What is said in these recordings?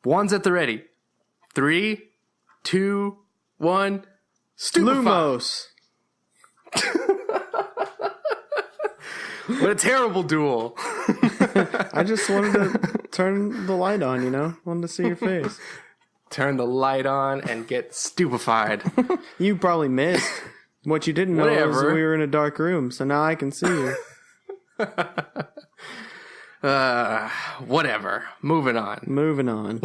One's at the ready. 3, 2, 1. Stupefy. Lumos. What a terrible duel. I just wanted to turn the light on, Wanted to see your face. Turn the light on and get stupefied. You probably missed. What you didn't know was we were in a dark room, so now I can see you. Whatever. Moving on.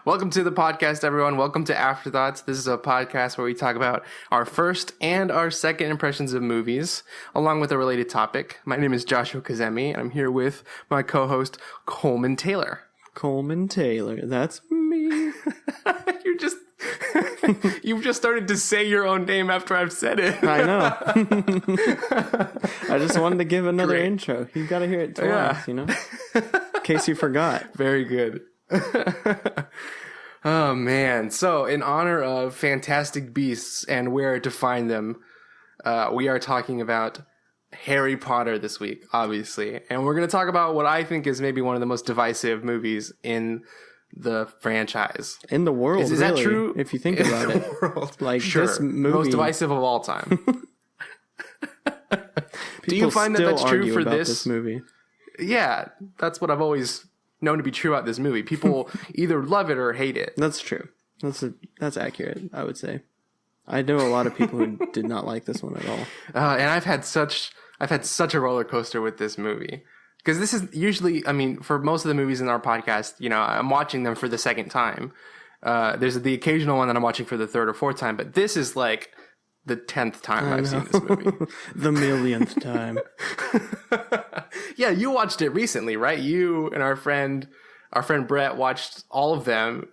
Welcome to the podcast, everyone. Welcome to Afterthoughts. This is a podcast where we talk about our first and our second impressions of movies, along with a related topic. My name is Joshua Kazemi, and I'm here with my co-host, Coleman Taylor. Coleman Taylor, that's me. You've just started to say your own name after I've said it. I know. I just wanted to give another intro. You got to hear it twice, In case you forgot. Very good. Oh, man. So, in honor of fantastic beasts and where to find them, we are talking about Harry Potter this week, obviously. And we're going to talk about what I think is maybe one of the most divisive movies in the franchise. In the world, is that true? If you think about it. World. Like, sure. This movie... Most divisive of all time. Do you find that that's true for this movie? Yeah, that's what I've always known to be true about this movie. People either love it or hate it. That's true. That's accurate, I would say. I know a lot of people who did not like this one at all. And I've had such a roller coaster with this movie. Because this is usually, for most of the movies in our podcast, I'm watching them for the second time. There's the occasional one that I'm watching for the third or fourth time, but this is like the 10th time I've seen this movie. The millionth time. Yeah, you watched it recently, right? You and our friend Brett watched all of them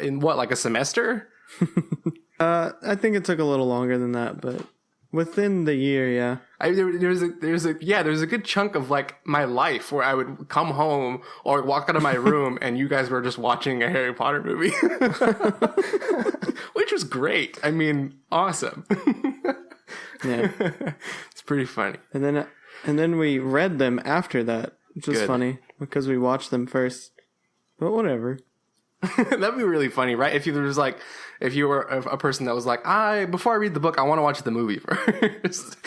in what, like a semester? I think it took a little longer than that, but within the year, yeah. There's a good chunk of like my life where I would come home or walk out of my room and you guys were just watching a Harry Potter movie, which was great. Awesome. Yeah, it's pretty funny. And then we read them after that, which was funny because we watched them first. But whatever. That'd be really funny, right? If you were a person that was like, before I read the book, I want to watch the movie first.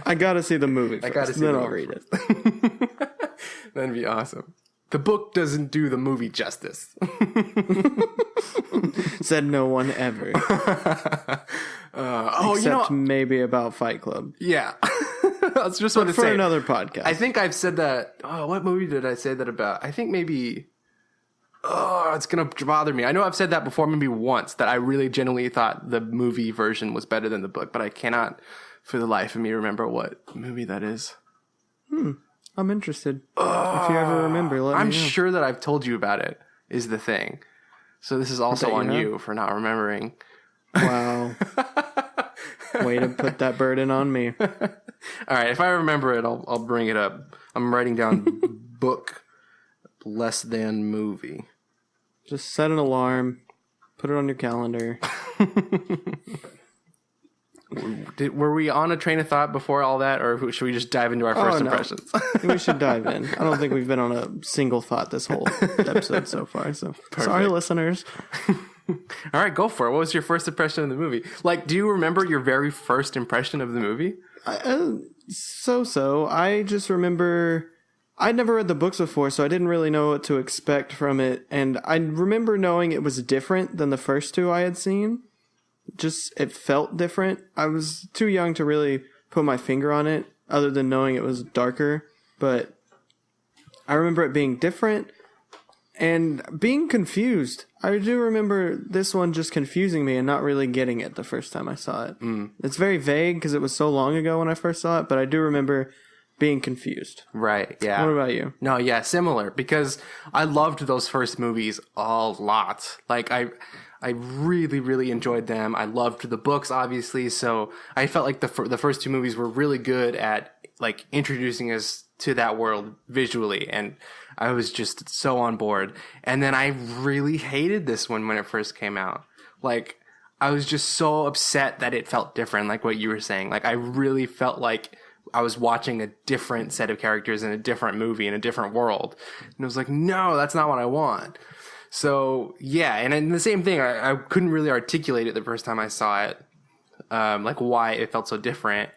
I gotta see the movie first, then I'll read it. That'd be awesome. The book doesn't do the movie justice. Said no one ever. Except maybe about Fight Club. Yeah. I was just want to say for another podcast. I think I've said that. Oh, what movie did I say that about? I think maybe. Oh, it's gonna bother me. I know I've said that before, maybe once, that I really genuinely thought the movie version was better than the book, but I cannot, for the life of me, remember what movie that is. I'm interested. If you ever remember, let me know. I'm sure that I've told you about it. Is the thing. So this is also on you for not remembering. Wow. Way to put that burden on me. All right, if I remember it, I'll bring it up. I'm writing down book less than movie. Just set an alarm. Put it on your calendar. Were we on a train of thought before all that, or should we just dive into our first impressions? We should dive in. I don't think we've been on a single thought this whole episode so far. So Perfect. Sorry, listeners. All right, go for it. What was your first impression of the movie? Like, do you remember your very first impression of the movie? So. I just remember I'd never read the books before, so I didn't really know what to expect from it. And I remember knowing it was different than the first two I had seen. Just, it felt different. I was too young to really put my finger on it, other than knowing it was darker. But I remember it being different and being confused. I do remember this one just confusing me and not really getting it the first time I saw it. It's very vague because it was so long ago when I first saw it, but I do remember being confused. Right, yeah. What about you? No, yeah, similar, because I loved those first movies a lot. Like, I really, really enjoyed them. I loved the books, obviously, so I felt like the first two movies were really good at, like, introducing us to that world visually, and I was just so on board. And then I really hated this one when it first came out. Like, I was just so upset that it felt different, like what you were saying. Like, I really felt like I was watching a different set of characters in a different movie in a different world. And I was like, no, that's not what I want. So, yeah. And then the same thing, I couldn't really articulate it the first time I saw it, like why it felt so different.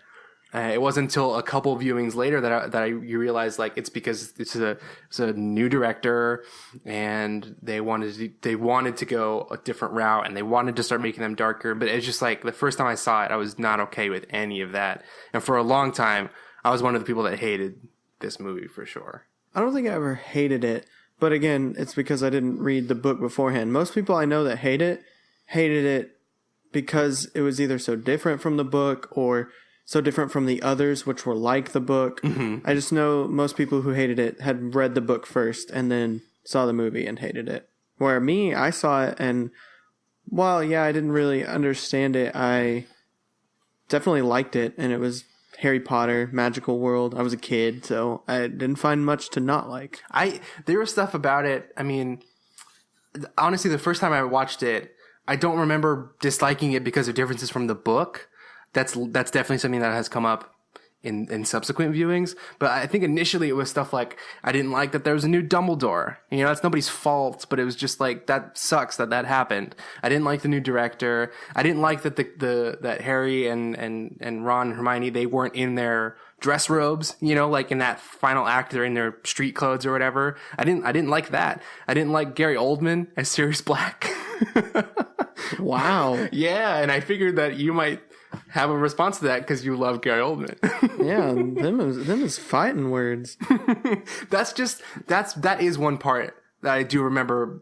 It wasn't until a couple of viewings later you realize like it's because it's a new director and they wanted to go a different route and they wanted to start making them darker. But it's just like the first time I saw it, I was not okay with any of that. And for a long time, I was one of the people that hated this movie for sure. I don't think I ever hated it, but again, it's because I didn't read the book beforehand. Most people I know that hated it because it was either so different from the book or so different from the others, which were like the book. I just know most people who hated it had read the book first and then saw the movie and hated it. Where me, I saw it and while, yeah, I didn't really understand it, I definitely liked it. And it was Harry Potter, magical world. I was a kid, so I didn't find much to not like. There was stuff about it. I mean, honestly, the first time I watched it, I don't remember disliking it because of differences from the book. That's definitely something that has come up in subsequent viewings. But I think initially it was stuff like I didn't like that there was a new Dumbledore. You know, that's nobody's fault, but it was just like that sucks that happened. I didn't like the new director. I didn't like that that Harry and Ron and Hermione, they weren't in their dress robes, you know, like in that final act they're in their street clothes or whatever. I didn't like that. I didn't like Gary Oldman as Sirius Black. Wow. Yeah, and I figured that you might have a response to that because you love Gary Oldman. Yeah, them is fighting words. That is one part that I do remember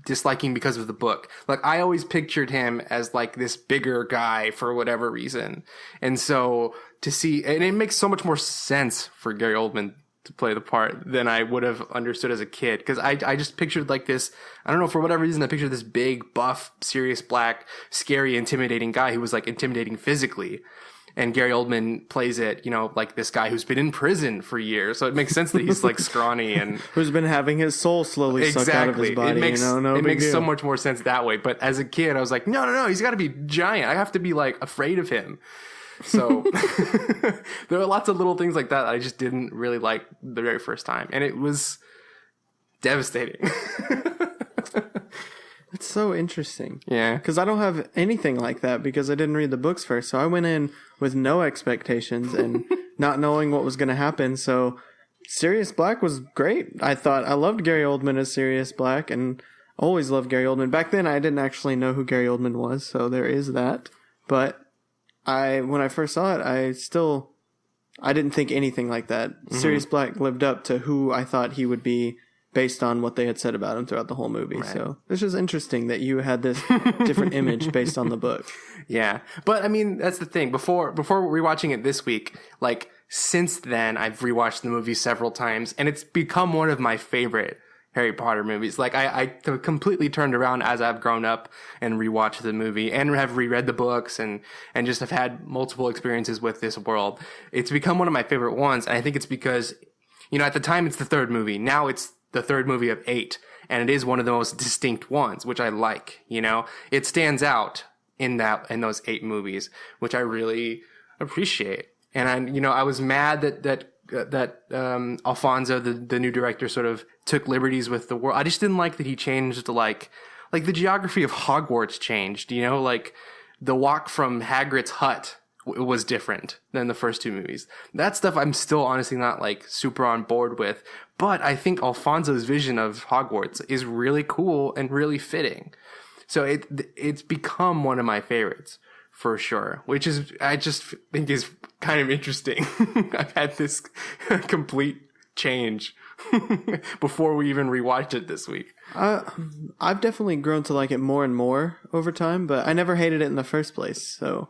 disliking because of the book. Like I always pictured him as like this bigger guy for whatever reason. And so to see, and it makes so much more sense for Gary Oldman to play the part than I would have understood as a kid. Because I just pictured like this, I don't know, for whatever reason, I pictured this big, buff, Sirius Black, scary, intimidating guy who was like intimidating physically. And Gary Oldman plays it, you know, like this guy who's been in prison for years. So it makes sense that he's like scrawny and who's been having his soul slowly sucked out of his body. It makes so much more sense that way. But as a kid, I was like, no, he's got to be giant. I have to be like afraid of him. So there are lots of little things like that I just didn't really like the very first time. And it was devastating. It's so interesting. Yeah. Because I don't have anything like that because I didn't read the books first. So I went in with no expectations and not knowing what was going to happen. So Sirius Black was great. I loved Gary Oldman as Sirius Black and always loved Gary Oldman. Back then I didn't actually know who Gary Oldman was. So there is that. But when I first saw it, I didn't think anything like that. Mm-hmm. Sirius Black lived up to who I thought he would be based on what they had said about him throughout the whole movie. Right. So it's just interesting that you had this different image based on the book. Yeah. But I mean, that's the thing. Before rewatching it this week, like since then I've rewatched the movie several times and it's become one of my favorite Harry Potter movies. Like I completely turned around as I've grown up and rewatched the movie and have reread the books and just have had multiple experiences with this world. It's become one of my favorite ones. And I think it's because, you know, at the time it's the third movie. Now it's the third movie of 8. And it is one of the most distinct ones, which I like, you know, it stands out in those 8 movies, which I really appreciate. And I was mad that Alfonso, the new director, sort of took liberties with the world. I just didn't like that he changed like the geography of Hogwarts changed, you know, like the walk from Hagrid's hut was different than the first 2 movies. That stuff I'm still honestly not like super on board with, but I think Alfonso's vision of Hogwarts is really cool and really fitting. So it's become one of my favorites. For sure, which is, I just think is kind of interesting. I've had this complete change before we even rewatched it this week. I've definitely grown to like it more and more over time, but I never hated it in the first place. So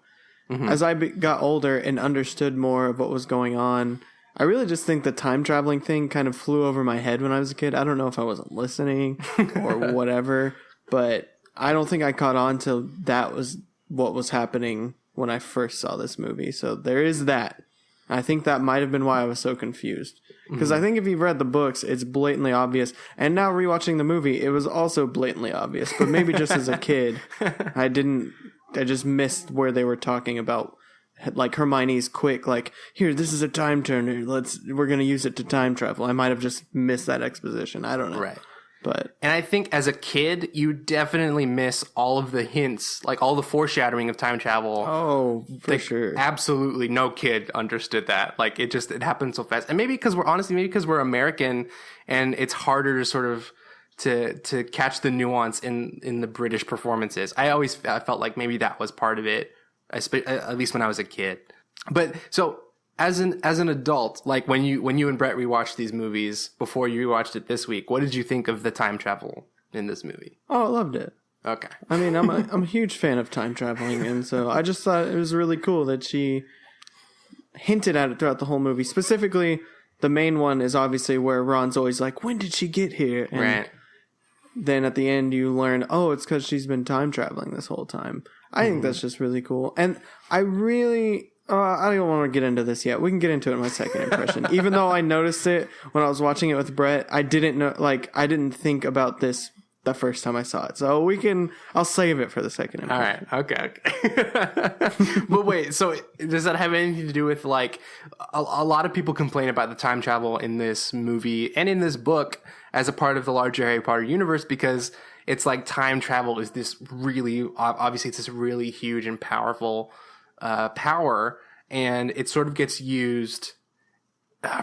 as I got older and understood more of what was going on, I really just think the time traveling thing kind of flew over my head when I was a kid. I don't know if I wasn't listening or whatever, but I don't think I caught on till that was what was happening when I first saw this movie. So there is that. I think that might have been why I was so confused. Because I think if you've read the books, it's blatantly obvious. And now rewatching the movie, it was also blatantly obvious. But maybe just as a kid, I just missed where they were talking about like Hermione's quick, like, here, this is a time turner. We're going to use it to time travel. I might have just missed that exposition. I don't know. Right. But And I think as a kid, you definitely miss all of the hints, like all the foreshadowing of time travel. oh, for sure. Absolutely no kid understood that. Like it happened so fast. And maybe because we're American and it's harder to sort of to catch the nuance in the British performances. I felt like maybe that was part of it, at least when I was a kid. But so as an adult, like when you and Brett rewatched these movies before you rewatched it this week, what did you think of the time travel in this movie? Oh, I loved it. Okay. I mean, I'm a huge fan of time traveling, and so I just thought it was really cool that she hinted at it throughout the whole movie. Specifically, the main one is obviously where Ron's always like, when did she get here? And right. then at the end you learn, oh, it's because she's been time traveling this whole time. I think that's just really cool. And I really... I don't want to get into this yet. We can get into it in my second impression. Even though I noticed it when I was watching it with Brett, I didn't think about this the first time I saw it. So I'll save it for the second impression. All right. Okay. But wait, so does that have anything to do with like a lot of people complain about the time travel in this movie and in this book as a part of the larger Harry Potter universe because it's like time travel is this really, obviously it's this really huge and powerful power, and it sort of gets used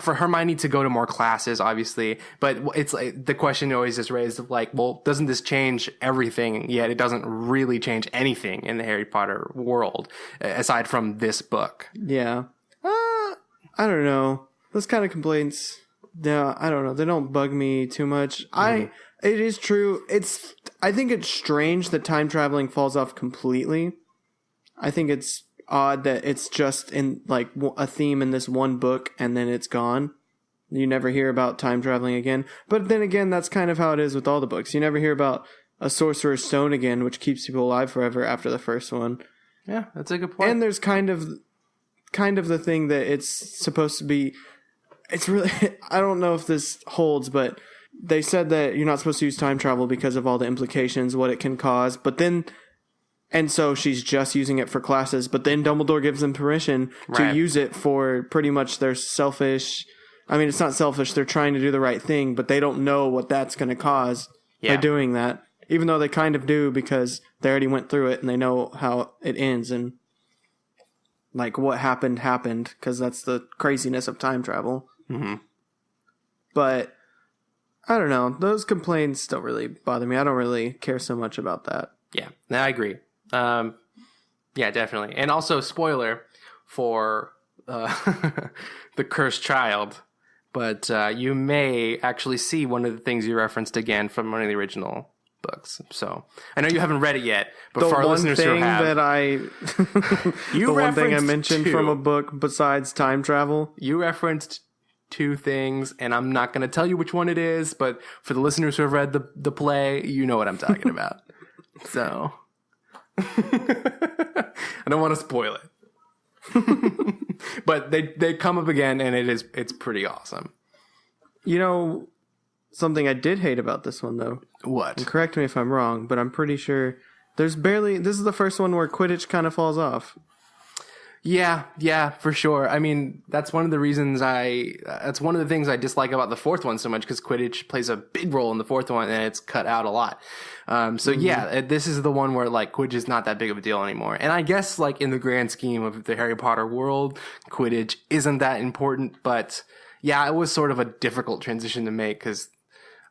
for Hermione to go to more classes, obviously. But it's like the question always is raised of like, well, doesn't this change everything? Yet it doesn't really change anything in the Harry Potter world aside from this book. Yeah, I don't know. Those kind of complaints, yeah, I don't know. They don't bug me too much. It is true. I think it's strange that time traveling falls off completely. I think it's odd that it's just in like a theme in this one book and then it's gone. You never hear about time traveling again. But then again, that's kind of how it is with all the books. You never hear about a Sorcerer's Stone again, which keeps people alive forever after the first one. Yeah, that's a good point. And there's kind of the thing that it's supposed to be. It's really, I don't know if this holds, but they said that you're not supposed to use time travel because of all the implications, what it can cause. But then, and so she's just using it for classes, but then Dumbledore gives them permission to use it for pretty much their selfish. I mean, it's not selfish. They're trying to do the right thing, but they don't know what that's going to cause by doing that. Even though they kind of do because they already went through it and they know how it ends and like what happened because that's the craziness of time travel. Mm-hmm. But I don't know. Those complaints don't really bother me. I don't really care so much about that. Yeah, I agree. Yeah, definitely. And also, spoiler for the Cursed Child, but you may actually see one of the things you referenced again from one of the original books. So I know you haven't read it yet, but for our listeners who have, the one thing I mentioned from a book besides time travel, you referenced two things, and I'm not going to tell you which one it is, but for the listeners who have read the play, you know what I'm talking about. So I don't want to spoil it. But they come up again, and it's pretty awesome. You know, something I did hate about this one, though. What? And correct me if I'm wrong, but I'm pretty sure this is the first one where Quidditch kind of falls off. Yeah, for sure. I mean, that's one of the reasons that's one of the things I dislike about the fourth one so much, because Quidditch plays a big role in the fourth one and it's cut out a lot. This is the one where like Quidditch is not that big of a deal anymore. And I guess like in the grand scheme of the Harry Potter world, Quidditch isn't that important, but yeah, it was sort of a difficult transition to make because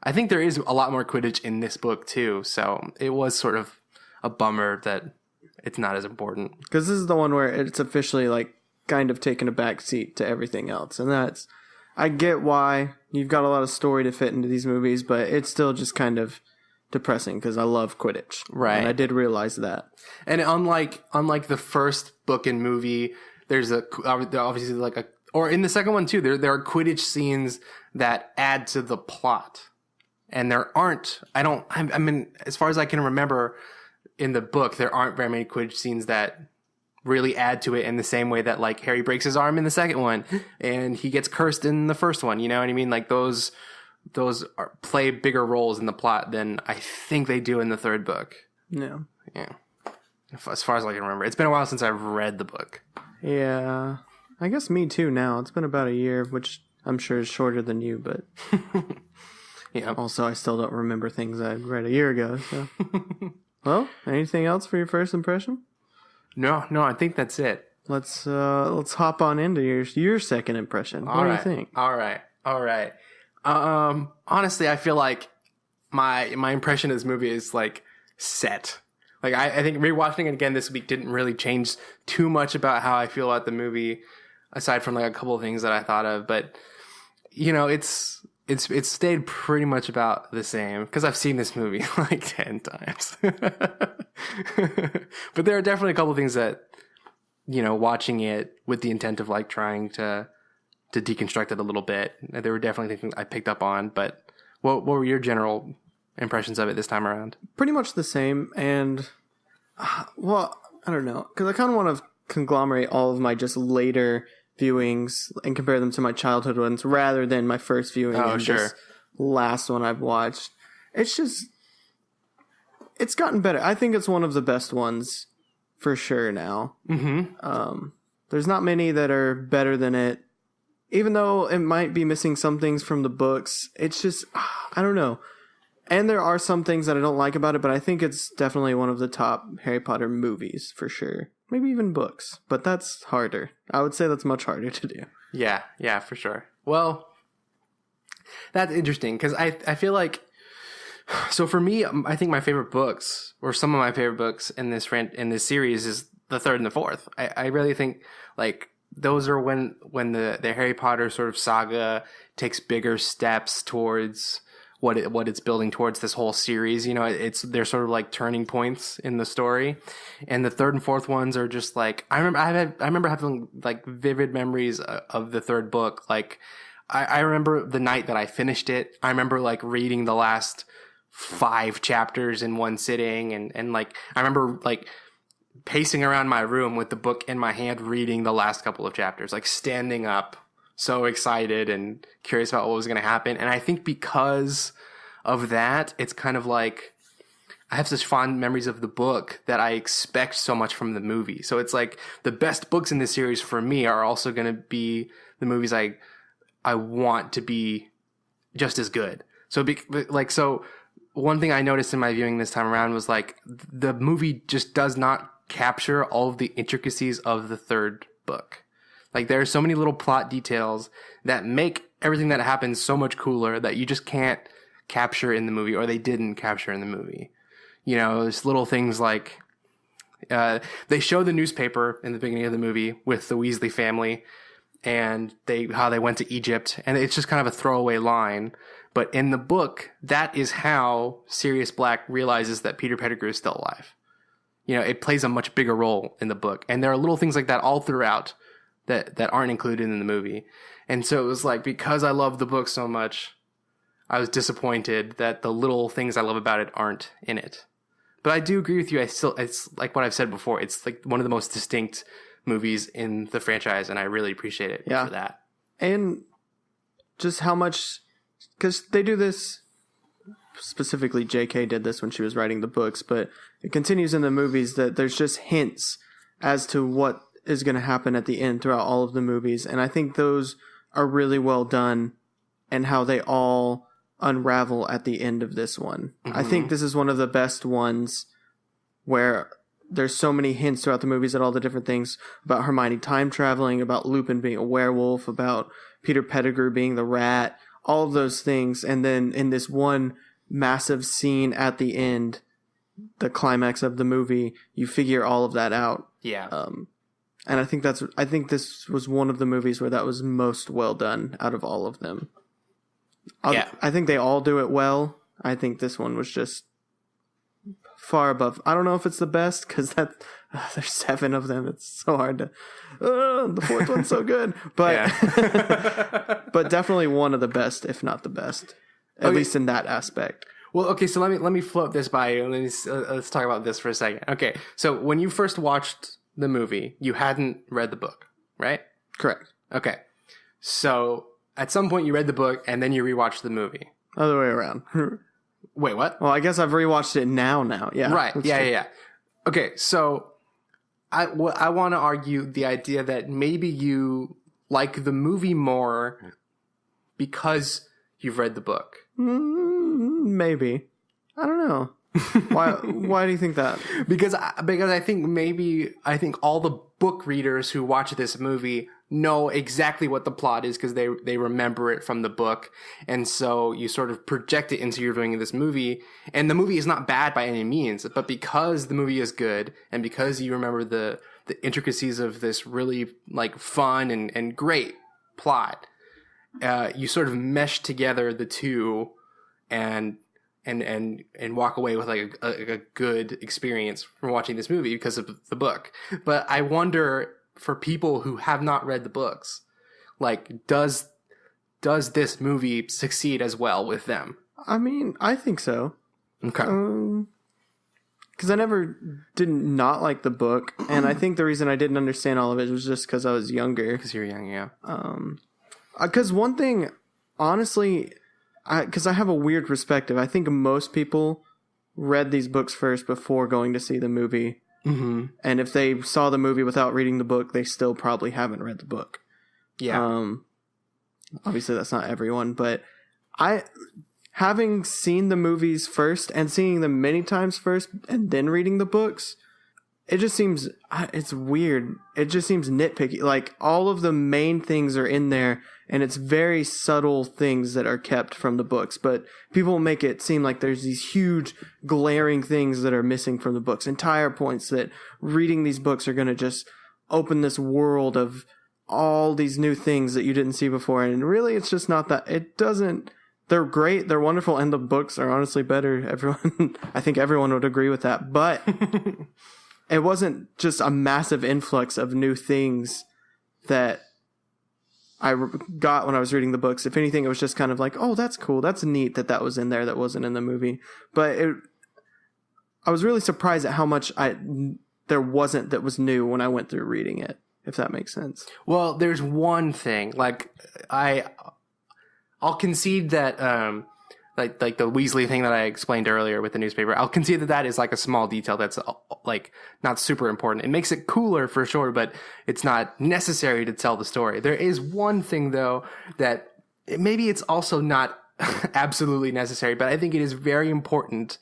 I think there is a lot more Quidditch in this book too. So it was sort of a bummer that it's not as important. Because this is the one where it's officially like kind of taken a back seat to everything else. And I get why you've got a lot of story to fit into these movies, but it's still just kind of depressing because I love Quidditch. Right. And I did realize that. And unlike the first book and movie, there's obviously like or in the second one too, there are Quidditch scenes that add to the plot. And there aren't, I mean, as far as I can remember, in the book, there aren't very many Quidditch scenes that really add to it in the same way that like Harry breaks his arm in the second one and he gets cursed in the first one. You know what I mean? Like those play bigger roles in the plot than I think they do in the third book. Yeah. As far as I can remember, it's been a while since I've read the book. Yeah. I guess me too now. It's been about a year, which I'm sure is shorter than you, but Yeah. also I still don't remember things I read a year ago. So, well, anything else for your first impression? No, I think that's it. Let's hop on into your second impression. What do you think? All right. Honestly, I feel like my impression of this movie is like set. Like I think rewatching it again this week didn't really change too much about how I feel about the movie, aside from like a couple of things that I thought of. But you know, it's stayed pretty much about the same because I've seen this movie like 10 times. But there are definitely a couple of things that, you know, watching it with the intent of like trying to deconstruct it a little bit, there were definitely things I picked up on. But what were your general impressions of it this time around? Pretty much the same, and well, I don't know, because I kind of want to conglomerate all of my just later viewings and compare them to my childhood ones rather than my first viewing and this last one I've watched. It's gotten better. I think it's one of the best ones for sure now. There's not many that are better than it, even though it might be missing some things from the books. It's just, I don't know. And there are some things that I don't like about it, but I think it's definitely one of the top Harry Potter movies for sure. Maybe even books, but that's harder. I would say that's much harder to do. Yeah, for sure. Well, that's interesting because I feel like, so for me, I think my favorite books, or some of my favorite books in this series, is the third and the fourth. I really think like those are when the Harry Potter sort of saga takes bigger steps towards what it's building towards this whole series. You know, they're sort of like turning points in the story, and the third and fourth ones are just like I remember having like vivid memories of the third book. Like I remember the night that I finished it. I remember like reading the last 5 chapters in one sitting, and like I remember like pacing around my room with the book in my hand reading the last couple of chapters, like standing up so excited and curious about what was going to happen. And I think because of that, it's kind of like I have such fond memories of the book that I expect so much from the movie. So it's like the best books in this series for me are also going to be the movies I want to be just as good. So so one thing I noticed in my viewing this time around was like the movie just does not capture all of the intricacies of the third book. Like there are so many little plot details that make everything that happens so much cooler that you just can't capture in the movie, or they didn't capture in the movie. You know, there's little things like they show the newspaper in the beginning of the movie with the Weasley family and how they went to Egypt, and it's just kind of a throwaway line. But in the book, that is how Sirius Black realizes that Peter Pettigrew is still alive. You know, it plays a much bigger role in the book, and there are little things like that all throughout that aren't included in the movie. And so it was like, because I love the book so much, I was disappointed that the little things I love about it aren't in it. But I do agree with you. It's like what I've said before. It's like one of the most distinct movies in the franchise, and I really appreciate it for that. And just how much, because they do this, specifically JK did this when she was writing the books, but it continues in the movies that there's just hints as to what is going to happen at the end throughout all of the movies. And I think those are really well done, and how they all unravel at the end of this one. I think this is one of the best ones where there's so many hints throughout the movies at all the different things about Hermione time traveling, about Lupin being a werewolf, about Peter Pettigrew being the rat, all of those things. And then in this one massive scene at the end, the climax of the movie, you figure all of that out. Yeah. And I think this was one of the movies where that was most well done out of all of them. I think they all do it well. I think this one was just far above. I don't know if it's the best because there's 7 of them. It's so hard to. The fourth one's so good, but but definitely one of the best, if not the best, at least in that aspect. Well, okay, so let me float this by you, and let's talk about this for a second. Okay, so when you first watched the movie, you hadn't read the book, right? Correct. Okay, so at some point you read the book and then you rewatched the movie. Other way around. Wait, what? Well, I guess I've rewatched it now. Yeah. Right. Yeah. Okay. So I want to argue the idea that maybe you like the movie more because you've read the book. Maybe. I don't know. Why do you think that? Because I think all the book readers who watch this movie know exactly what the plot is because they remember it from the book, and so you sort of project it into your viewing of this movie. And the movie is not bad by any means, but because the movie is good and because you remember the intricacies of this really like fun and great plot, you sort of mesh together the two and walk away with like a good experience from watching this movie because of the book. But I wonder, for people who have not read the books, like, does this movie succeed as well with them? I mean, I think so. Okay. Because I never didn't not like the book, and I think the reason I didn't understand all of it was just because I was younger. Because you're young, yeah. Because one thing, honestly, because I have a weird perspective. I think most people read these books first before going to see the movie. Mm-hmm. And if they saw the movie without reading the book, they still probably haven't read the book. Yeah. Obviously, that's not everyone, but having seen the movies first and seeing them many times first and then reading the books, it just seems, it's weird. It just seems nitpicky. Like, all of the main things are in there, and it's very subtle things that are kept from the books. But people make it seem like there's these huge, glaring things that are missing from the books. Entire points that reading these books are going to just open this world of all these new things that you didn't see before. And really, it's just not that. It doesn't. They're great. They're wonderful. And the books are honestly better. I think everyone would agree with that. But it wasn't just a massive influx of new things that I got when I was reading the books. If anything, it was just kind of like, oh, that's cool. That's neat that was in there that wasn't in the movie. But I was really surprised at how much there wasn't that was new when I went through reading it, if that makes sense. Well, there's one thing. Like, I'll concede that like the Weasley thing that I explained earlier with the newspaper, I'll concede that is like a small detail that's like not super important. It makes it cooler for sure, but it's not necessary to tell the story. There is one thing though that maybe it's also not absolutely necessary, but I think it is very important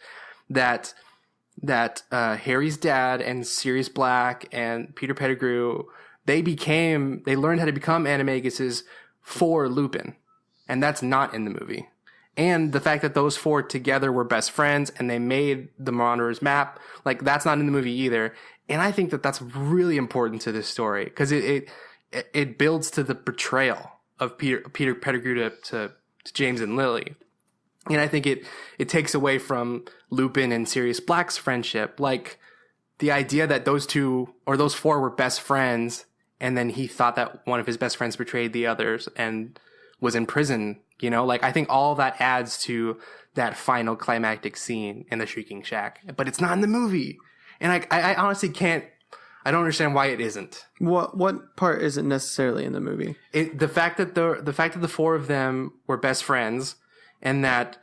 that Harry's dad and Sirius Black and Peter Pettigrew, they learned how to become animaguses for Lupin, and that's not in the movie. And the fact that those four together were best friends and they made the Marauders map, like, that's not in the movie either. And I think that that's really important to this story because it builds to the betrayal of Peter Pettigrew to James and Lily. And I think it takes away from Lupin and Sirius Black's friendship. Like, the idea that those four were best friends, and then he thought that one of his best friends betrayed the others and was in prison. You know, like, I think all that adds to that final climactic scene in the Shrieking Shack, but it's not in the movie. And I honestly I don't understand why it isn't. What part isn't necessarily in the movie? The fact that the four of them were best friends, and that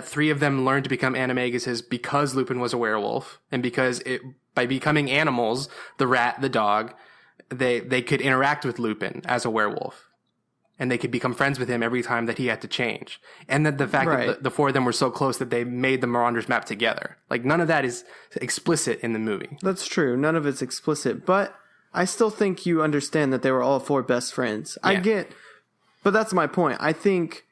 three of them learned to become animaguses because Lupin was a werewolf, and because by becoming animals, the rat, the dog, they could interact with Lupin as a werewolf. And they could become friends with him every time that he had to change. And that the fact that the four of them were so close that they made the Marauders map together. Like, none of that is explicit in the movie. That's true. None of it's explicit. But I still think you understand that they were all four best friends. Yeah. But that's my point. I think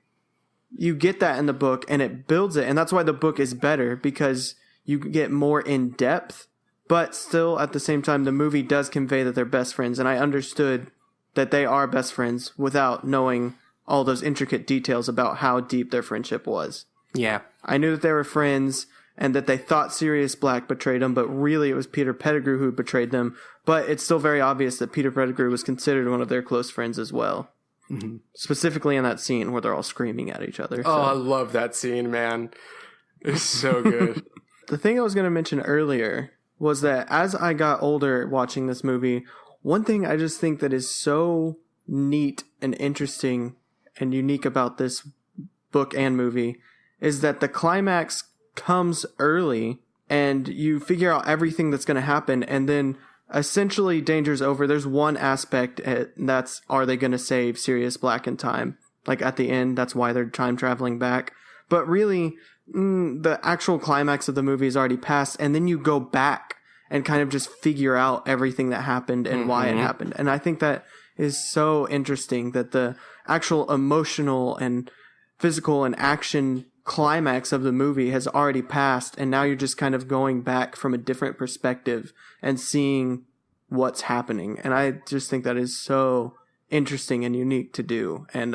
you get that in the book and it builds it. And that's why the book is better, because you get more in depth. But still, at the same time, the movie does convey that they're best friends. And I understood that they are best friends without knowing all those intricate details about how deep their friendship was. Yeah. I knew that they were friends and that they thought Sirius Black betrayed them, but really it was Peter Pettigrew who betrayed them. But it's still very obvious that Peter Pettigrew was considered one of their close friends as well. Mm-hmm. Specifically in that scene where they're all screaming at each other. Oh, I love that scene, man. It's so good. The thing I was going to mention earlier was that as I got older watching this movie, one thing I just think that is so neat and interesting and unique about this book and movie is that the climax comes early and you figure out everything that's going to happen, and then essentially danger's over. There's one aspect, that's are they going to save Sirius Black in time? Like at the end, that's why they're time traveling back. But really, the actual climax of the movie is already passed, and then you go back and kind of just figure out everything that happened and why it happened. And I think that is so interesting, that the actual emotional and physical and action climax of the movie has already passed, and now you're just kind of going back from a different perspective and seeing what's happening. And I just think that is so interesting and unique to do. And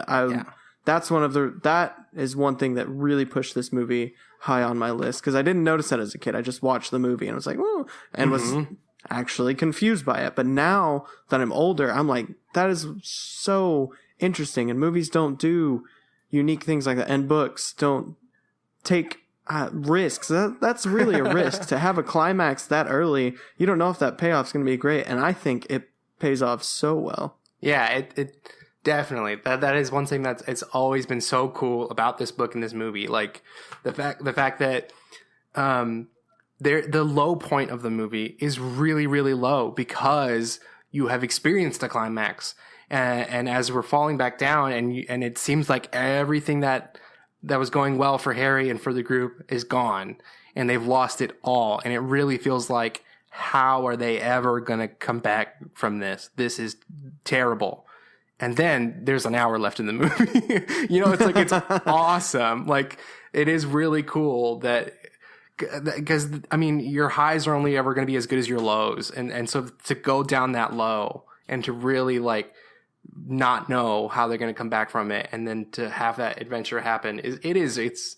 that is one thing that really pushed this movie high on my list, because I didn't notice that as a kid. I just watched the movie and was like, "Whoa," and was actually confused by it. But now that I'm older, I'm like, that is so interesting. And movies don't do unique things like that, and books don't take risks. That's really a risk to have a climax that early. You don't know if that payoff's going to be great, and I think it pays off so well. Yeah, it definitely, that is one thing that's it's always been so cool about this book and this movie. Like the fact that the low point of the movie is really, really low because you have experienced a climax, and as we're falling back down, and it seems like everything that was going well for Harry and for the group is gone, and they've lost it all, and it really feels like, how are they ever going to come back from this? This is terrible. And then there's an hour left in the movie. You know, it's like, it's awesome. Like, it is really cool because, I mean, your highs are only ever going to be as good as your lows. And so to go down that low and to really, like, not know how they're going to come back from it, and then to have that adventure happen, it's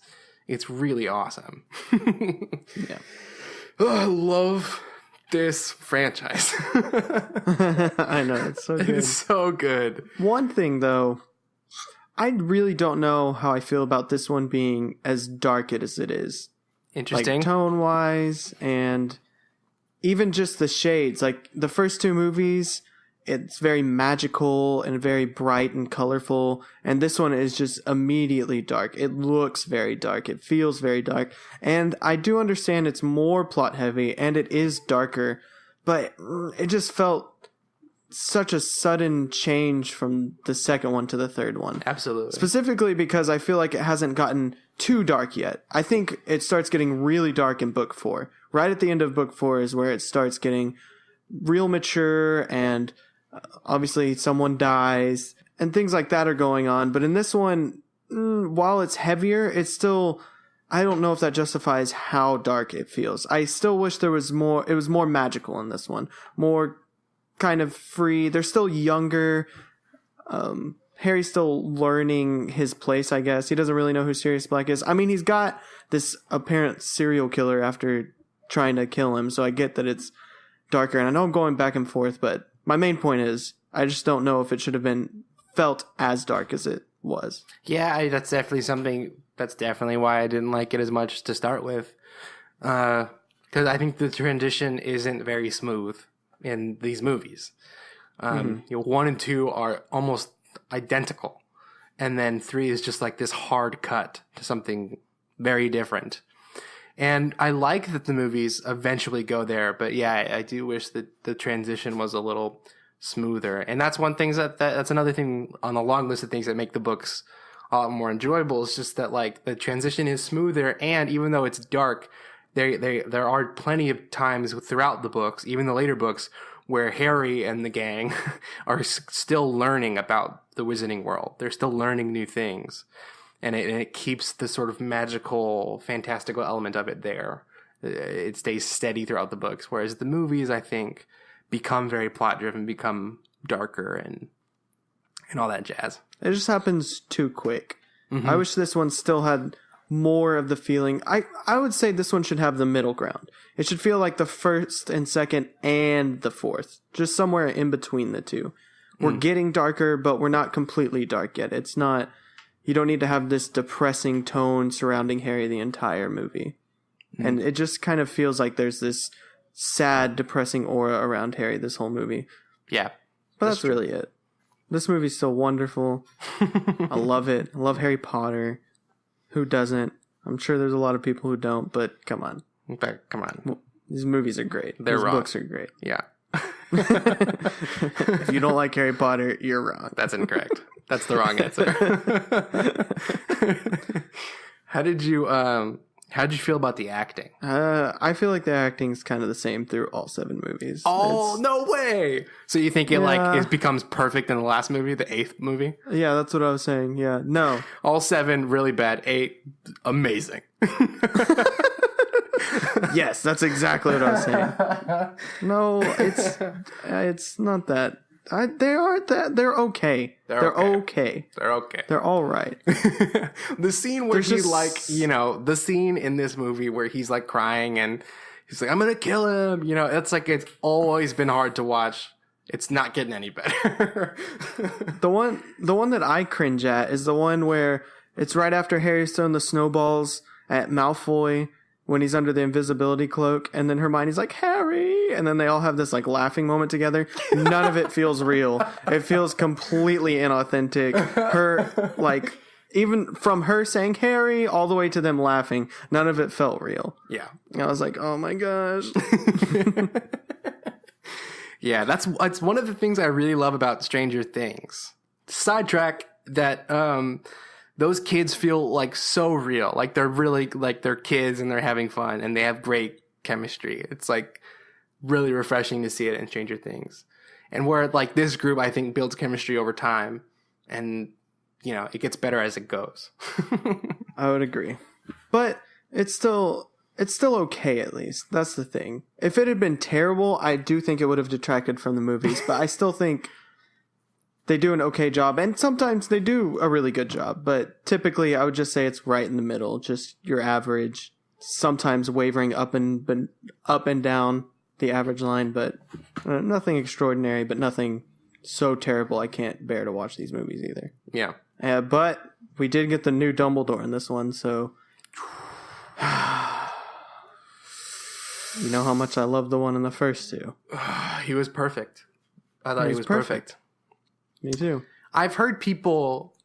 really awesome. Yeah. Oh, I love this franchise. I know, it's so good. It's so good. One thing, though, I really don't know how I feel about this one being as dark as it is. Interesting. Like, tone-wise, and even just the shades. Like, the first two movies, it's very magical and very bright and colorful, and this one is just immediately dark. It looks very dark. It feels very dark. And I do understand it's more plot heavy and it is darker, but it just felt such a sudden change from the second one to the third one. Absolutely. Specifically because I feel like it hasn't gotten too dark yet. I think it starts getting really dark in book 4. Right at the end of book 4 is where it starts getting real mature, and obviously someone dies and things like that are going on. But in this one, while it's heavier, it's still, I don't know if that justifies how dark it feels. I still wish there was more, it was more magical in this one, more kind of free. They're still younger. Harry's still learning his place, I guess. He doesn't really know who Sirius Black is. I mean, he's got this apparent serial killer after trying to kill him, so I get that it's darker. And I know I'm going back and forth, but my main point is, I just don't know if it should have been felt as dark as it was. Yeah, that's definitely why I didn't like it as much to start with. Because I think the transition isn't very smooth in these movies. 1 and 2 are almost identical. And then 3 is just like this hard cut to something very different. And I like that the movies eventually go there, but yeah, I do wish that the transition was a little smoother. And that's one thing that's another thing on the long list of things that make the books a lot more enjoyable. Is just that, like, the transition is smoother, and even though it's dark, there are plenty of times throughout the books, even the later books, where Harry and the gang are still learning about the wizarding world. They're still learning new things. And it keeps the sort of magical, fantastical element of it there. It stays steady throughout the books. Whereas the movies, I think, become very plot-driven, become darker and all that jazz. It just happens too quick. I wish this one still had more of the feeling. I would say this one should have the middle ground. It should feel like the first and second and the fourth. Just somewhere in between the two. We're getting darker, but we're not completely dark yet. It's not... You don't need to have this depressing tone surrounding Harry the entire movie. And it just kind of feels like there's this sad, depressing aura around Harry this whole movie. Yeah. But that's really it. This movie's still wonderful. I love it. I love Harry Potter. Who doesn't? I'm sure there's a lot of people who don't, but come on. But come on. These movies are great. These books are great. Yeah. If you don't like Harry Potter, you're wrong. That's incorrect. That's the wrong answer. How did you feel about the acting? I feel like the acting's kind of the same through all 7 movies. Oh, no way! So you think it becomes perfect in the last movie, the 8th movie? Yeah, that's what I was saying. Yeah, no. All 7 really bad. 8 amazing. Yes, that's exactly what I was saying. No, it's not that. They aren't that. They're okay. They're okay. They're okay. They're all right. The scene where the scene in this movie where he's like crying and he's like, I'm gonna kill him. It's like it's always been hard to watch. It's not getting any better. The one that I cringe at is the one where it's right after Harry's throwing the snowballs at Malfoy when he's under the invisibility cloak, and then Hermione's like, Harry! And then they all have this, like, laughing moment together. None of it feels real. It feels completely inauthentic. Her, like, even from her saying Harry all the way to them laughing, none of it felt real. Yeah. And I was like, oh my gosh. Yeah, that's one of the things I really love about Stranger Things. Sidetrack that, those kids feel like so real. Like they're really like they're kids and they're having fun and they have great chemistry. It's like really refreshing to see it in Stranger Things. And where like this group I think builds chemistry over time and it gets better as it goes. I would agree. But it's still okay at least. That's the thing. If it had been terrible, I do think it would have detracted from the movies, but I still think they do an okay job, and sometimes they do a really good job, but typically I would just say it's right in the middle, just your average, sometimes wavering up and down the average line, but nothing extraordinary, but nothing so terrible I can't bear to watch these movies either. Yeah. But we did get the new Dumbledore in this one, so you know how much I love the one in the first 2. He was perfect. I thought he was perfect. Me too. I've heard people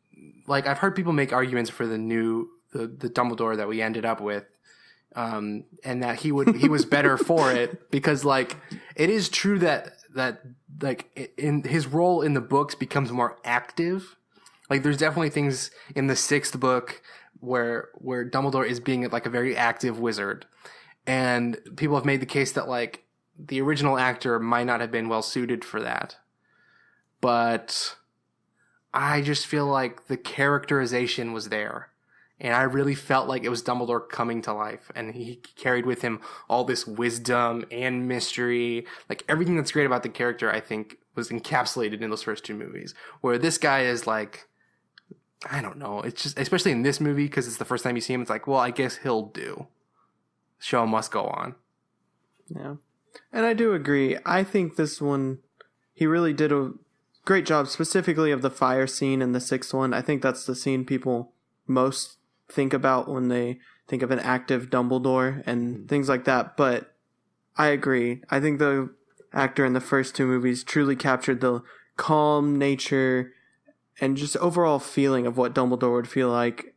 make arguments for the Dumbledore that we ended up with, and that he was better for it because like it is true that like in his role in the books becomes more active. Like there's definitely things in the 6th book where Dumbledore is being like a very active wizard, and people have made the case that like the original actor might not have been well suited for that. But I just feel like the characterization was there. And I really felt like it was Dumbledore coming to life. And he carried with him all this wisdom and mystery. Like everything that's great about the character, I think, was encapsulated in those first 2 movies. Where this guy is like, I don't know. It's just, especially in this movie, because it's the first time you see him, it's like, well, I guess he'll do. Show must go on. Yeah. And I do agree. I think this one, he really did a great job, specifically of the fire scene in the 6th one. I think that's the scene people most think about when they think of an active Dumbledore and things like that. But I agree. I think the actor in the first 2 movies truly captured the calm nature and just overall feeling of what Dumbledore would feel like.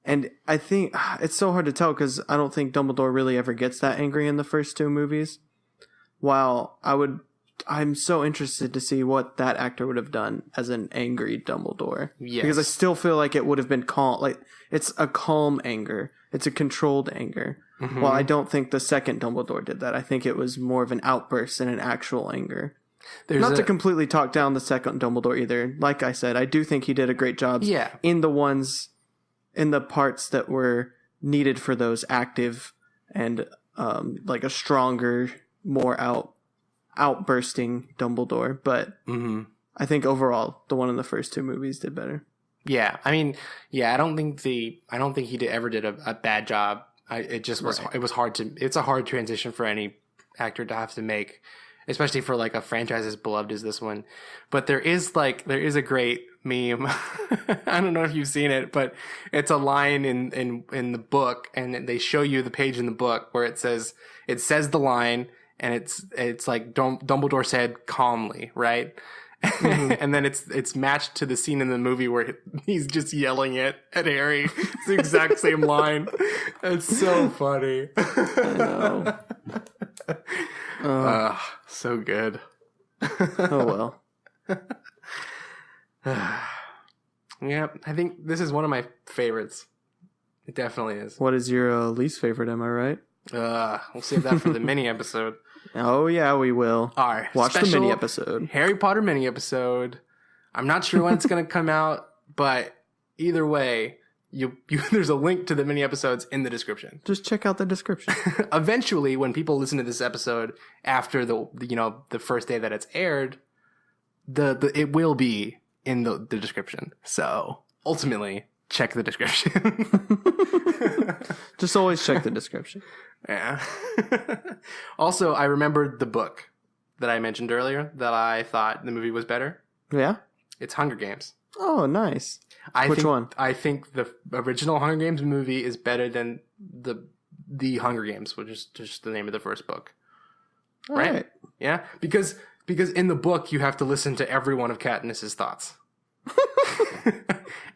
And I think it's so hard to tell because I don't think Dumbledore really ever gets that angry in the first 2 movies. While I'm so interested to see what that actor would have done as an angry Dumbledore. Yes. Because I still feel like it would have been calm. Like, it's a calm anger. It's a controlled anger. Mm-hmm. While I don't think the second Dumbledore did that. I think it was more of an outburst than an actual anger. Not to completely talk down the second Dumbledore either. Like I said, I do think he did a great job in the parts that were needed for those active and like a stronger, more outbursting Dumbledore, but I think overall the one in the first 2 movies did better. Yeah, I mean, I don't think he ever did a bad job. It's a hard transition for any actor to have to make, especially for like a franchise as beloved as this one. But there is a great meme. I don't know if you've seen it, but it's a line in the book, and they show you the page in the book where it says the line. And it's like Dumbledore said calmly, right? Mm-hmm. And then it's matched to the scene in the movie where he's just yelling at Harry. It's the exact same line. It's so funny. I know. So good. Oh well. Yeah, I think this is one of my favorites. It definitely is. What is your least favorite? Am I right? We'll save that for the mini episode. Oh yeah, we will. All right, Watch the mini episode. Harry Potter mini episode. I'm not sure when it's going to come out, but either way, you there's a link to the mini episodes in the description. Just check out the description. Eventually, when people listen to this episode after the first day that it's aired, it will be in the description. So ultimately, check the description. Just always check the description. Yeah. Also, I remembered the book that I mentioned earlier that I thought the movie was better. Yeah? It's Hunger Games. Oh, nice. Which one? I think the original Hunger Games movie is better than the Hunger Games, which is just the name of the first book. All right. Yeah? Because in the book, you have to listen to every one of Katniss's thoughts.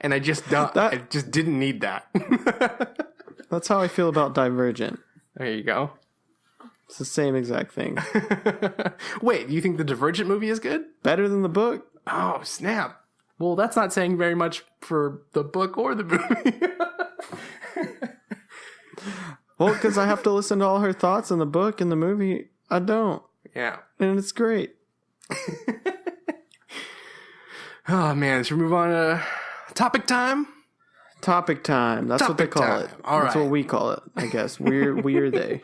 And I just didn't need that. That's how I feel about Divergent. There you go. It's the same exact thing. Wait, you think the Divergent movie is good? Better than the book? Oh, snap. Well, that's not saying very much for the book or the movie. Well, because I have to listen to all her thoughts in the book and the movie. I don't. Yeah. And it's great. Oh, man. Should we move on to topic time? Topic time. That's what they call it. All That's right. what we call it, I guess. We're they.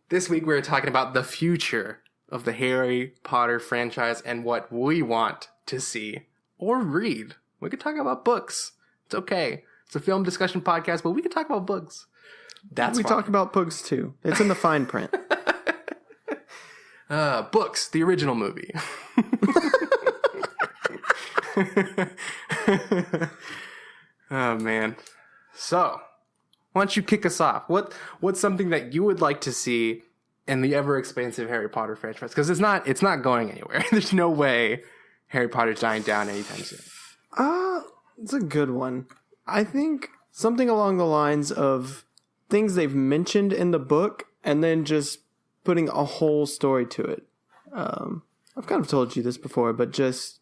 This week we're talking about the future of the Harry Potter franchise and what we want to see or read. We could talk about books. It's okay. It's a film discussion podcast, but we can talk about books. We talk about books too. It's in the fine print. Books, the original movie. Oh, man. So, why don't you kick us off? What's something that you would like to see in the ever-expansive Harry Potter franchise? Because it's not going anywhere. There's no way Harry Potter's dying down anytime soon. It's a good one. I think something along the lines of things they've mentioned in the book and then just putting a whole story to it. I've kind of told you this before, but just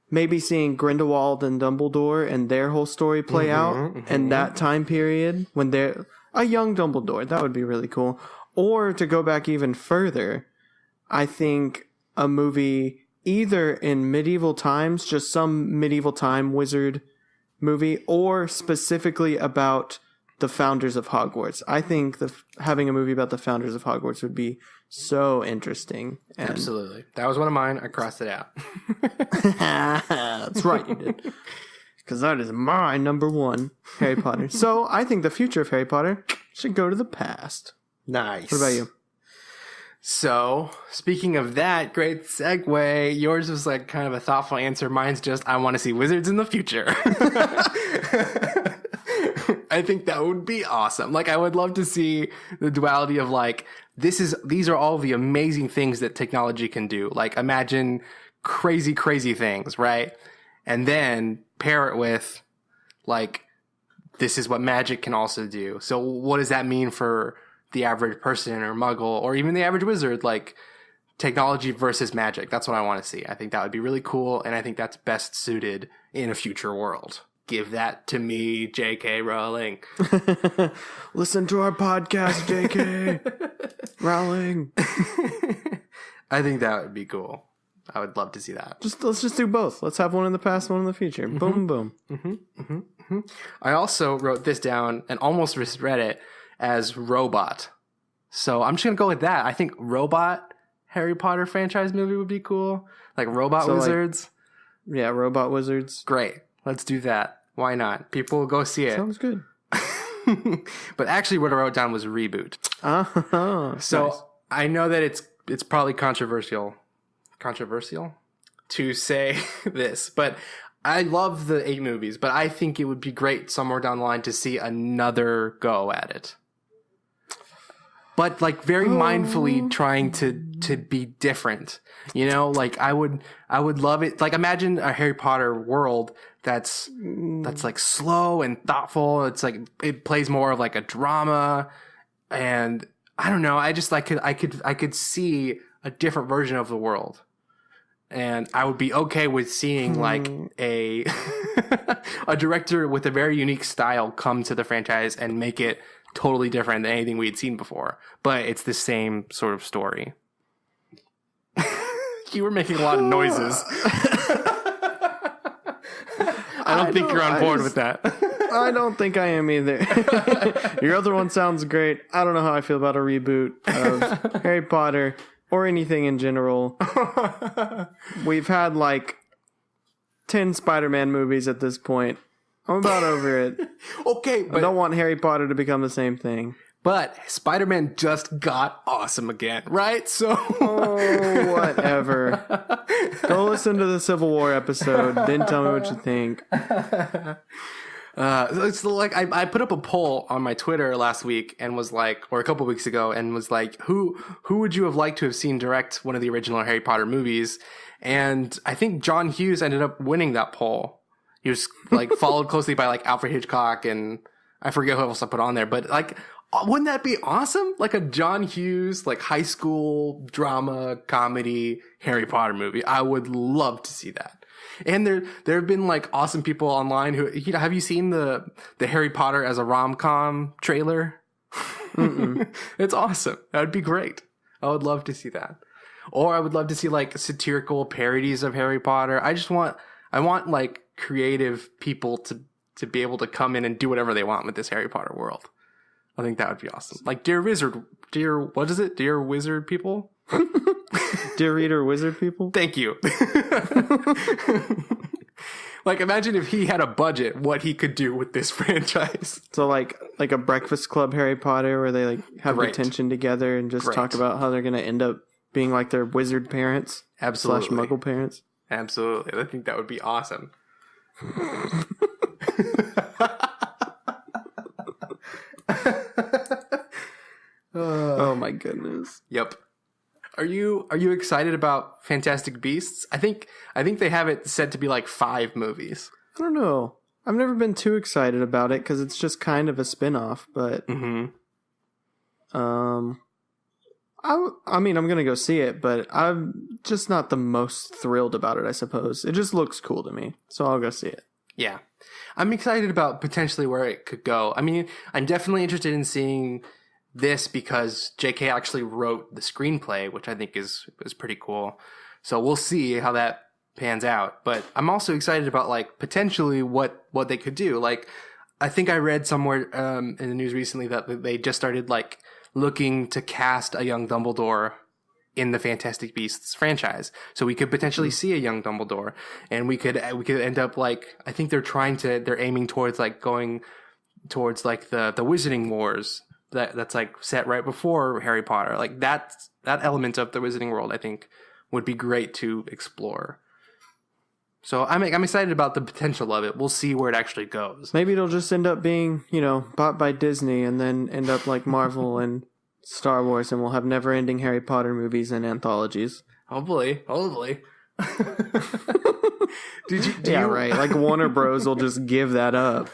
maybe seeing Grindelwald and Dumbledore and their whole story play out in that time period when they're a young Dumbledore. That would be really cool. Or to go back even further, I think a movie either in medieval times, just some medieval time wizard movie, or specifically about the founders of Hogwarts. I think having a movie about the founders of Hogwarts would be so interesting. And Absolutely. That was one of mine. I crossed it out. That's right, you did. Because that is my number one, Harry Potter. So I think the future of Harry Potter should go to the past. Nice. What about you? So, speaking of that, great segue. Yours was like kind of a thoughtful answer. Mine's just, I want to see wizards in the future. I think that would be awesome. Like, I would love to see the duality of like, these are all the amazing things that technology can do. Like, imagine crazy, crazy things, right? And then pair it with like, this is what magic can also do. So what does that mean for the average person or muggle or even the average wizard? Like, technology versus magic. That's what I want to see. I think that would be really cool. And I think that's best suited in a future world. Give that to me, J.K. Rowling. Listen to our podcast, J.K. Rowling. I think that would be cool. I would love to see that. Let's just do both. Let's have one in the past, one in the future. Boom, boom. I also wrote this down and almost misread it as robot. So I'm just going to go with that. I think robot Harry Potter franchise movie would be cool. Like robot wizards. Yeah, robot wizards. Great. Let's do that. Why not? People will go see it. Sounds good. But actually what I wrote down was reboot. So nice. I know that it's probably controversial to say this, but I love the 8 movies, but I think it would be great somewhere down the line to see another go at it. But like very mindfully trying to be different, you know, like I would love it. Like imagine a Harry Potter world that's like slow and thoughtful. It's like, it plays more of like a drama, and I don't know. I could see a different version of the world. And I would be okay with seeing like a a director with a very unique style come to the franchise and make it totally different than anything we had seen before. But it's the same sort of story. You were making a lot of noises. I don't think you're on board with that. I don't think I am either. Your other one sounds great. I don't know how I feel about a reboot of Harry Potter or anything in general. We've had like 10 Spider-Man movies at this point. I'm about over it. Okay, I don't want Harry Potter to become the same thing. But Spider-Man just got awesome again, right? So Oh, whatever. Go listen to the Civil War episode, then tell me what you think. It's like I put up a poll on my Twitter last week and was like, or a couple weeks ago, and was like, who would you have liked to have seen direct one of the original Harry Potter movies? And I think John Hughes ended up winning that poll. He was like followed closely by like Alfred Hitchcock, and I forget who else I put on there, but like, wouldn't that be awesome? Like a John Hughes, like high school drama comedy Harry Potter movie. I would love to see that. And there have been like awesome people online who, you know, have you seen the Harry Potter as a rom-com trailer? It's awesome. That would be great. I would love to see that. Or I would love to see like satirical parodies of Harry Potter. I want like creative people to be able to come in and do whatever they want with this Harry Potter world. I think that would be awesome. Like Dear Wizard people? Dear Reader Wizard people? Thank you. Like, imagine if he had a budget, what he could do with this franchise. So like a Breakfast Club Harry Potter where they like have Great. detention together and just Great. talk about how they're going to end up being like their wizard parents. Absolutely. / Muggle parents. Absolutely. I think that would be awesome. Oh my goodness. Yep. Are you excited about Fantastic Beasts? I think they have it set to be like 5 movies. I don't know. I've never been too excited about it because it's just kind of a spin-off, but I mean, I'm gonna go see it, but I'm just not the most thrilled about it, I suppose. It just looks cool to me, so I'll go see it. Yeah. I'm excited about potentially where it could go. I mean, I'm definitely interested in seeing this because JK actually wrote the screenplay, which I think is pretty cool. So we'll see how that pans out. But I'm also excited about like potentially what they could do. Like, I think I read somewhere in the news recently that they just started like looking to cast a young Dumbledore in the Fantastic Beasts franchise. So we could potentially see a young Dumbledore, and we could end up like, I think they're aiming towards like going towards like the Wizarding Wars that's like set right before Harry Potter. Like that element of the Wizarding world I think would be great to explore. So I'm excited about the potential of it. We'll see where it actually goes. Maybe it'll just end up being, bought by Disney and then end up like Marvel and Star Wars, and we'll have never-ending Harry Potter movies and anthologies. Hopefully. Right. Like Warner Bros. Will just give that up.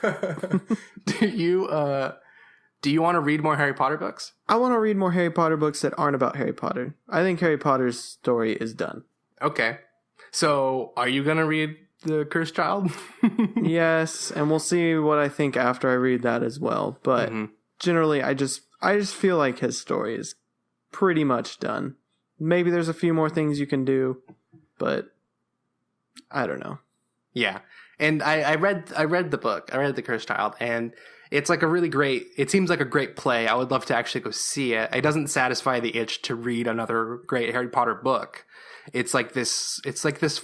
Do you want to read more Harry Potter books? I want to read more Harry Potter books that aren't about Harry Potter. I think Harry Potter's story is done. Okay. So, are you going to read The Cursed Child? Yes, and we'll see what I think after I read that as well. But generally, I just feel like his story is pretty much done. Maybe there's a few more things you can do, but I don't know. Yeah. And I read the book. I read The Cursed Child, and it's like it seems like a great play. I would love to actually go see it. It doesn't satisfy the itch to read another great Harry Potter book. It's like this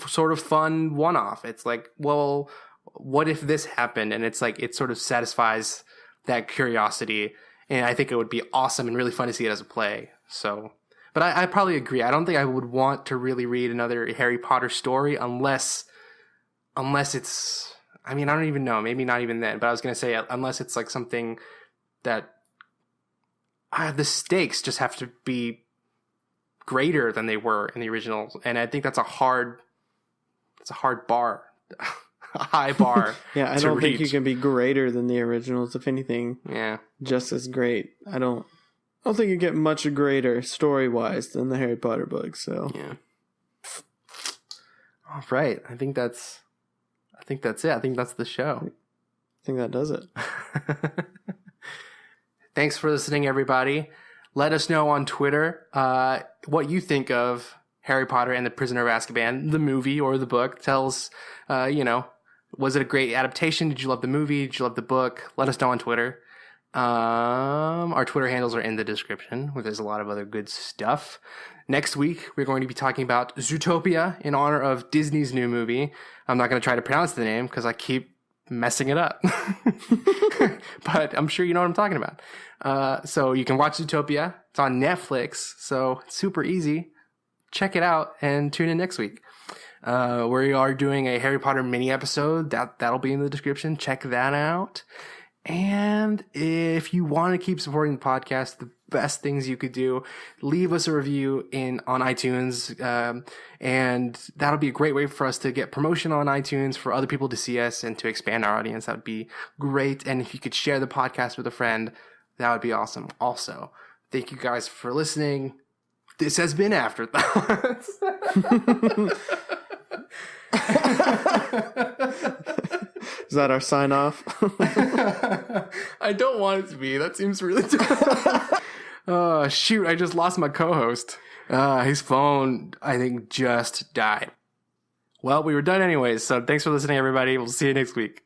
sort of fun one-off. It's like, well, what if this happened? And it's like, it sort of satisfies that curiosity. And I think it would be awesome and really fun to see it as a play. So, but I probably agree. I don't think I would want to really read another Harry Potter story unless it's, I mean, I don't even know. Maybe not even then. But I was going to say, unless it's like something that the stakes just have to be greater than they were in the original. And I think that's a hard bar, a high bar. Yeah, I don't think you can be greater than the originals. If anything, yeah, just as great. I don't I don't think you get much greater story-wise than the Harry Potter books, so. Yeah. All right. I think that's it. I think that's the show. I think that does it. Thanks for listening, everybody. Let us know on Twitter what you think of Harry Potter and the Prisoner of Azkaban, the movie or the book. Tell us, was it a great adaptation? Did you love the movie? Did you love the book? Let us know on Twitter. Our Twitter handles are in the description, where there's a lot of other good stuff. Next week, we're going to be talking about Zootopia in honor of Disney's new movie. I'm not going to try to pronounce the name because I keep messing it up. But I'm sure you know what I'm talking about. So you can watch Zootopia. It's on Netflix, so it's super easy. Check it out and tune in next week. We are doing a Harry Potter mini episode. That'll be in the description. Check that out. And if you want to keep supporting the podcast, the best things you could do, leave us a review on iTunes. And that'll be a great way for us to get promotion on iTunes for other people to see us and to expand our audience. That would be great. And if you could share the podcast with a friend, that would be awesome. Also, thank you guys for listening. This has been Afterthoughts. Is that our sign off? I don't want it to be. That seems really Oh, shoot. I just lost my co-host. His phone, I think, just died. Well, we were done anyways. So thanks for listening, everybody. We'll see you next week.